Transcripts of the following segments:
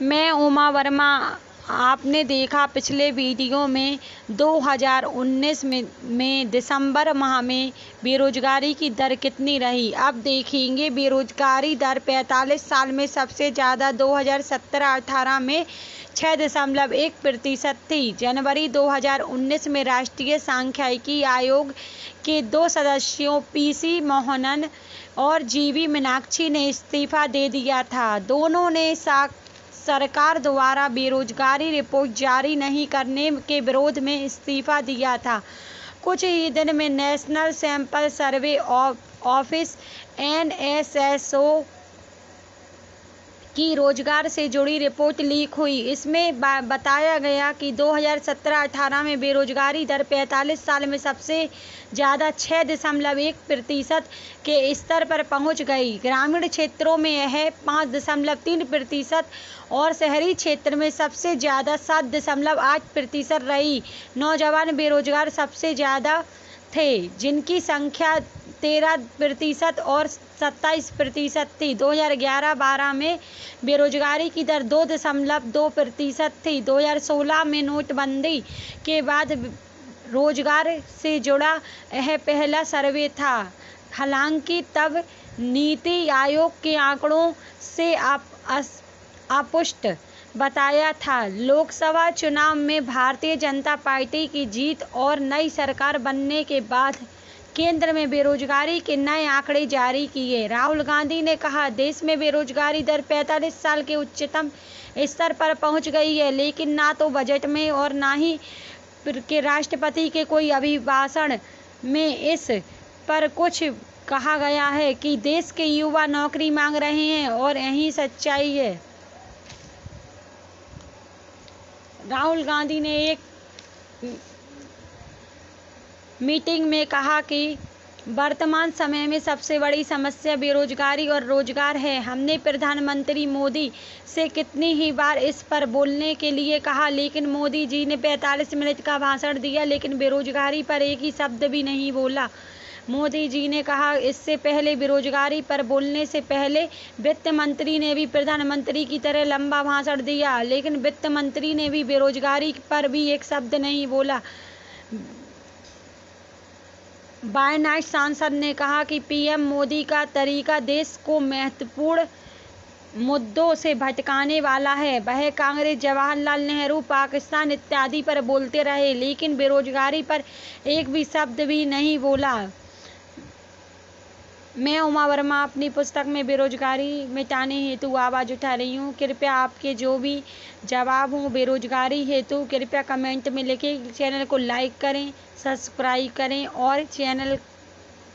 मैं उमा वर्मा। आपने देखा पिछले वीडियो में 2019 में दिसंबर माह में बेरोजगारी की दर कितनी रही। अब देखेंगे बेरोजगारी दर 45 साल में सबसे ज़्यादा 2017-18 में 6.1% थी। जनवरी 2019 में राष्ट्रीय सांख्यिकी आयोग के 2 सदस्यों पीसी मोहनन और जीवी मीनाक्षी ने इस्तीफा दे दिया था। दोनों ने सरकार द्वारा बेरोजगारी रिपोर्ट जारी नहीं करने के विरोध में इस्तीफा दिया था। कुछ ही दिन में national sample survey office NSSO की रोजगार से जुड़ी रिपोर्ट लीक हुई। इसमें बताया गया कि 2017-18 में बेरोजगारी दर 45 साल में सबसे ज़्यादा 6.1% के स्तर पर पहुंच गई। ग्रामीण क्षेत्रों में यह 5.3% और शहरी क्षेत्र में सबसे ज़्यादा 7.8% रही। नौजवान बेरोजगार सबसे ज़्यादा थे, जिनकी संख्या 13% और 27% थी। 2011-12 में बेरोजगारी की दर 2.2% थी। 2016 में नोटबंदी के बाद रोजगार से जुड़ा यह पहला सर्वे था। हालांकि तब नीति आयोग के आंकड़ों से अपुष्ट बताया था। लोकसभा चुनाव में भारतीय जनता पार्टी की जीत और नई सरकार बनने के बाद केंद्र में बेरोजगारी के नए आंकड़े जारी किए। राहुल गांधी ने कहा, देश में बेरोजगारी दर 45 साल के उच्चतम स्तर पर पहुंच गई है, लेकिन ना तो बजट में और ना ही के राष्ट्रपति के कोई अभिभाषण में इस पर कुछ कहा गया है कि देश के युवा नौकरी मांग रहे हैं और यही सच्चाई है। राहुल गांधी ने एक मीटिंग में कहा कि वर्तमान समय में सबसे बड़ी समस्या बेरोजगारी और रोजगार है। हमने प्रधानमंत्री मोदी से कितनी ही बार इस पर बोलने के लिए कहा, लेकिन मोदी जी ने 45 मिनट का भाषण दिया, लेकिन बेरोजगारी पर एक ही शब्द भी नहीं बोला। मोदी जी ने कहा, इससे पहले बेरोजगारी पर बोलने से पहले वित्त मंत्री ने भी प्रधानमंत्री की तरह लंबा भाषण दिया, लेकिन वित्त मंत्री ने भी बेरोजगारी पर भी एक शब्द नहीं बोला। वायनाड सांसद ने कहा कि पीएम मोदी का तरीका देश को महत्वपूर्ण मुद्दों से भटकाने वाला है। वह कांग्रेस, जवाहरलाल नेहरू, पाकिस्तान इत्यादि पर बोलते रहे, लेकिन बेरोजगारी पर एक भी शब्द भी नहीं बोला। मैं उमा वर्मा अपनी पुस्तक में बेरोजगारी मिटाने हेतु आवाज़ उठा रही हूँ। कृपया आपके जो भी जवाब हों बेरोजगारी हेतु कृपया कमेंट में लिखें। चैनल को लाइक करें, सब्सक्राइब करें और चैनल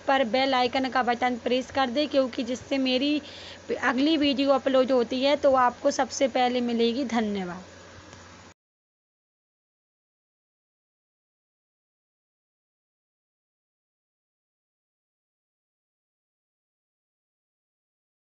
पर बेल आइकन का बटन प्रेस कर दें, क्योंकि जिससे मेरी अगली वीडियो अपलोड होती है तो आपको सबसे पहले मिलेगी। धन्यवाद।